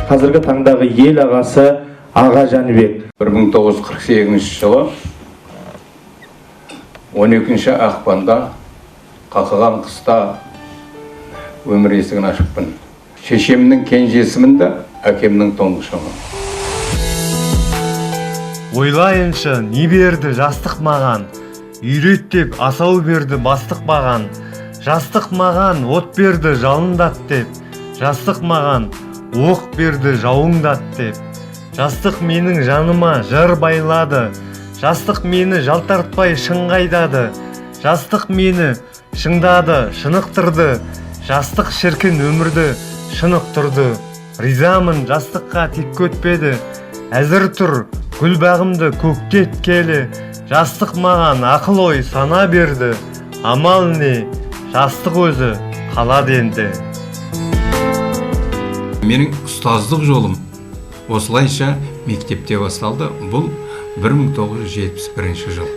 қазіргі таңдағы ел ағасы Аға Жәнібек. 1948 жылы 12 ақпанда қақаған қыста өмір есігін ашыппын. Шешемнің кенжесімін да, әкемнің тұңғышымын. Ойлайыншы, не берді жастық маған, үйрет деп асау берді бастық маған. Жастық маған от берді жалындат деп, жастық маған оқ берді жауыңдат деп. Жастық менің жаныма жыр байлады, жастық мені жалтартпай шыңғайдады. Жастық мені шыңдады, шынықтырды, жастық шіркін өмірді шынықтырды. Ризамын жастыққа тек көтпеді, әзір тұр гүл бағымды көктет келі. Жастық маған ақыл ой сана берді, амал не, жастық өзі қалады енді. Менің ұстаздық жолым осылайша мектепте басталды. Бұл 1971 жыл.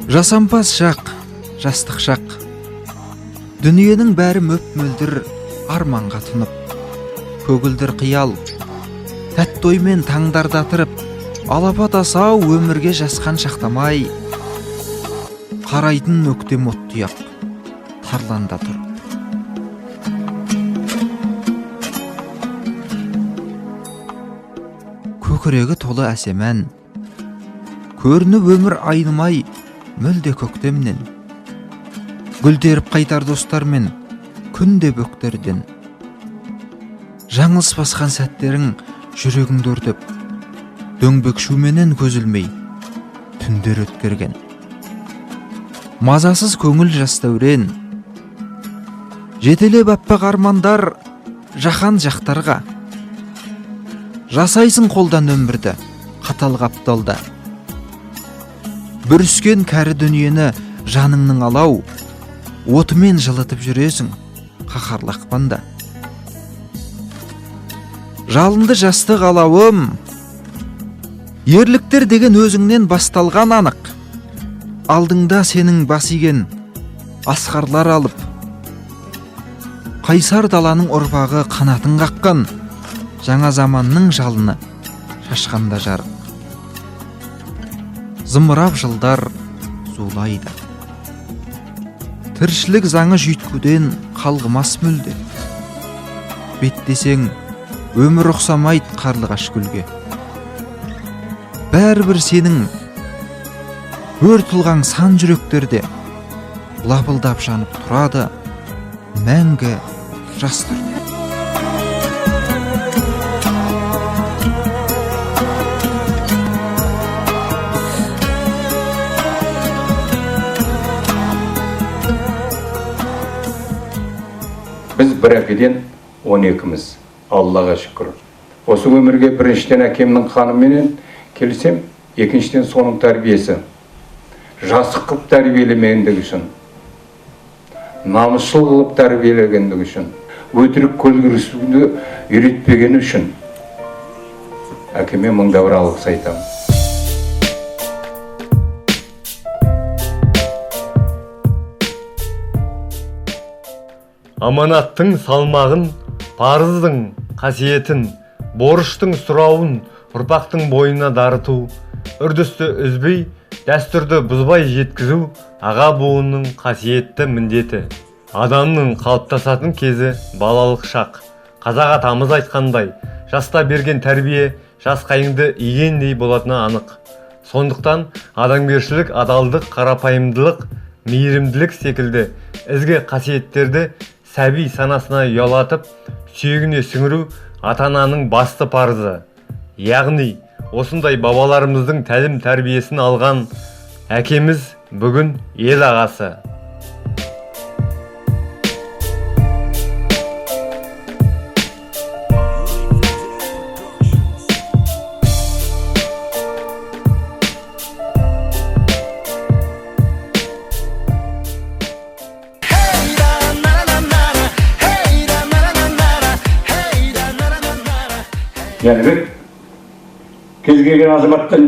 Жасампаз шақ, жастық шақ. Дүниенің бәрі мөп-мөлдір арманға тұнып. Көгілдір қиял, тәтті оймен таңдардатырып, алапат асау өмірге жасқан шақтамай, қарайтын өктем от тұяқ тарланда тұр. Көкірегі толы әсемән, көрініп өмір айнымай мүлде көктемнен. Гүлдеріп қайтар достармен күнде бөктерден. Жаңылыс басқан сәттерің жүрегіңді өртеп, дөңбек шуменен көзілмей түндер өткерген. Мазасыз көңіл жас дәурен, жетелеп аппақ армандар жаһан жақтарға. Жасайсың қолдан өмірді қатал қапталда. Бүріскен кәрі дүниені жаныңның алау, отымен жылытып жүресің қаһарлы ақпанда. Жалынды жастық алауым, ерліктер деген өзіңнен басталған анық. Алдыңда сенің бас иген асқарлар алып, қайсар даланың ұрпағы қанатын қаққан, жаңа заманның жалыны шашқанда жарық. Зымырап жылдар зулайды, тіршілік заңы жүйткуден қалғымас мүлде. Беттесең өмір ұқсамайды қарлығаш гүлге. Бәрібір сенің өр тұлғаң сан жүректерде лапылдап жанып тұрады мәңгі жас түрде. Біз бір әкеден 12-міз. Аллаға шүкір. Осы өмірге біріншіден әкемнің қанымен келсем, екіншіден соның тәрбиесі. Жасық қылып тәрбиелемегендігі үшін, намысшыл қылып тәрбиелегендігі үшін, өтірік көлгірсуді үйретпегені үшін әкеме мыңда бір алғыс айтамын. Аманаттың салмағын, парыздың қасиетін, борыштың сұрауын ұрпақтың бойына дарыту, үрдісті үзбей, дәстүрді бұзбай жеткізу аға буынның қасиетті міндеті. Адамның қалыптасатын кезі балалық шақ. Қазақ атамыз айтқандай, жаста берген тәрбие жас қайыңды игендей болатыны анық. Сондықтан адамгершілік, адалдық, қарапайымдылық, мейірімділік секілді ізгі қасиеттерді сәби санасына ұялатып, сүйегіне сіңіру ата-ананың басты парызы. Яғни, осындай бабаларымыздың тәлім тәрбиесін алған әкеміз бүгін ел ағасы. Жәнібек кез келген азаматтың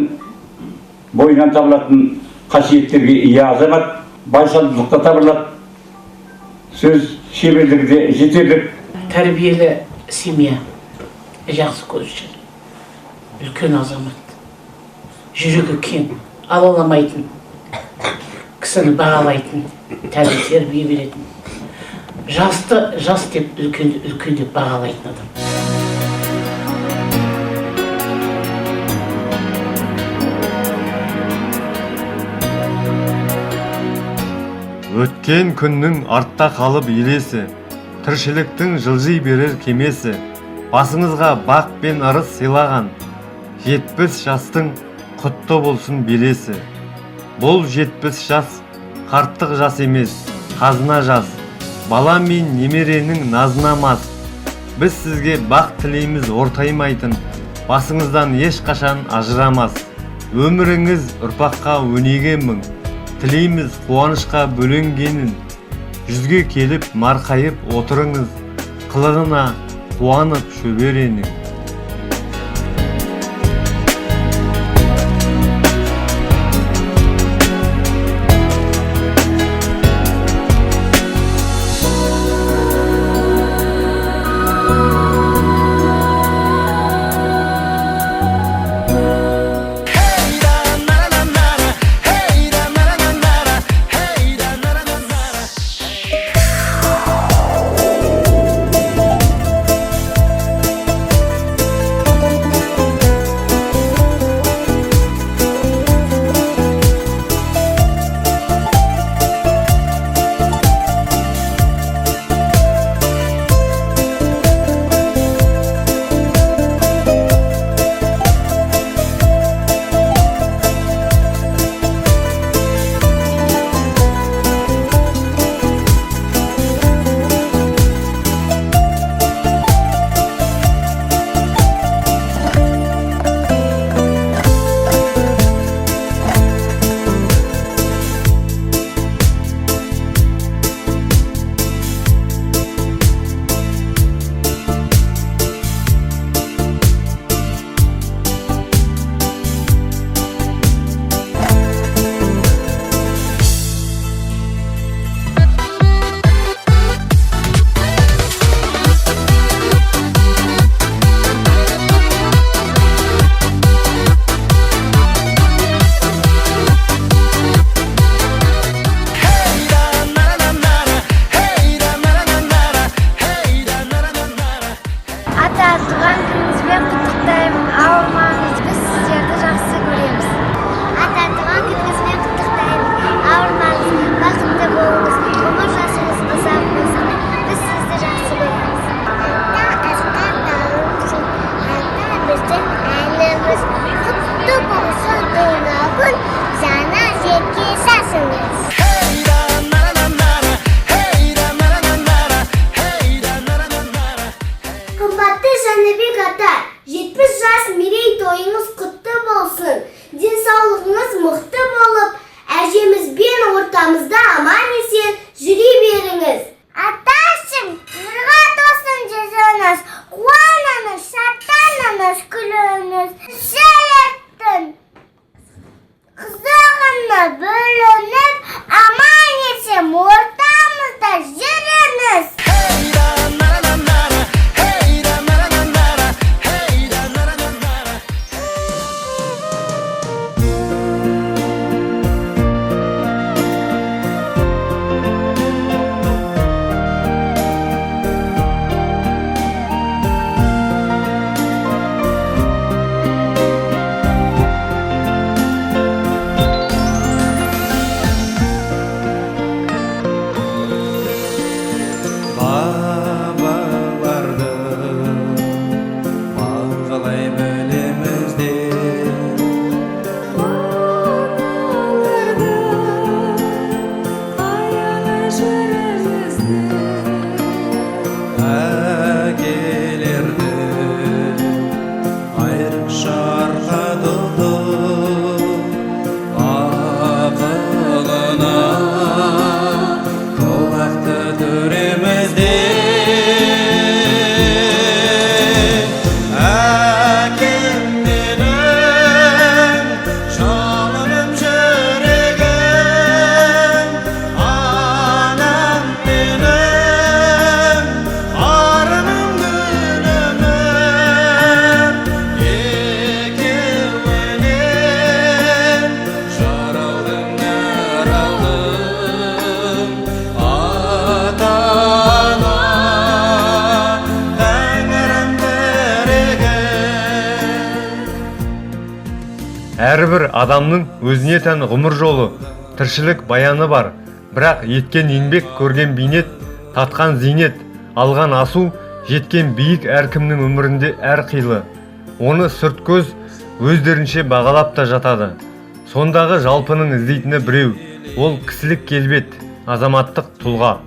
бойынан табылатын қасиеттерге ие азамат, байсалдылықта табылады. söz şebерлігіде жетерлік. Тәрбиелі семья жақсы көзші, үлкен азамат, жүрегі кең, алаламайтын, кісіні бағалайтын, тәрбие беретін, жасты жас деп, үлкенді үлкен деп бағалайтын адам. Өткен күннің артта қалып елесі, тіршіліктің жылжи берер кемесі, басыңызға бақ пен ырыс сыйлаған 70 жастың құтты болсын белесі. Бұл 70 жас қарттық жас емес, қазына жас, бала мен немеренің назына мас. Біз сізге бақ тілейміз ортаймайтын, басыңыздан ешқашан ажырамас. Өміріңіз ұрпаққа өнеге мың, тілейміз қуанышқа бөленгенін. Жүзге келіп марқайып отырыңыз, қылығына қуанып шөберенің. ортамызда аман есен жүре беріңіз. Аташым, нұрға тосын жүзіңіз, қуаныңыз, шаттаныңыз, күліңіз. Шелектің қызығына бөлініп, аман есен ортамызда жүріңіз. Kulakta dürümüzde әрбір адамның өзіне тән ғұмыр жолы, тіршілік баяны бар. Бірақ еткен еңбек, көрген бейнет, татқан зейнет, алған асу, жеткен биік әркімнің өмірінде әрқилы. Оны сырт көз өздерінше бағалап та жатады. Сондағы жалпының іздейтіні біреу, ол кісілік келбет, азаматтық тұлға.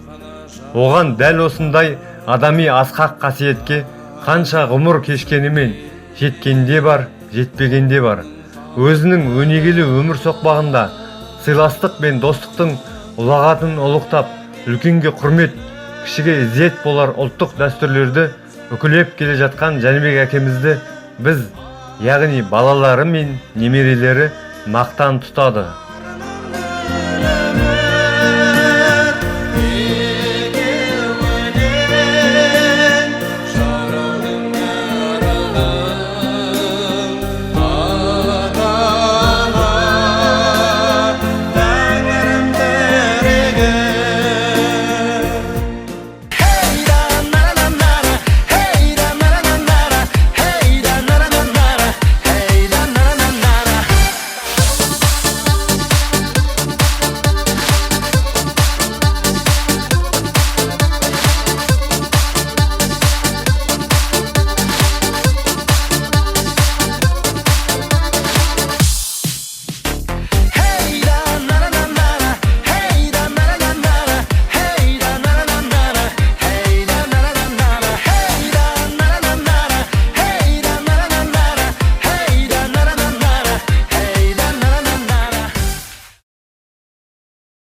Оған дәл осындай адами асқақ қасиетке қанша ғұмыр кешкенімен жеткенде бар, жетпегенде бар. Өзінің өнегелі өмір соқпағында сыйластық пен достықтың ұлағатын ұлықтап, үлкенге құрмет, кішіге ізет болар ұлттық дәстүрлерді үкілеп келе жатқан Жәнібек әкемізді біз, яғни балалары мен немерелері мақтан тұтады.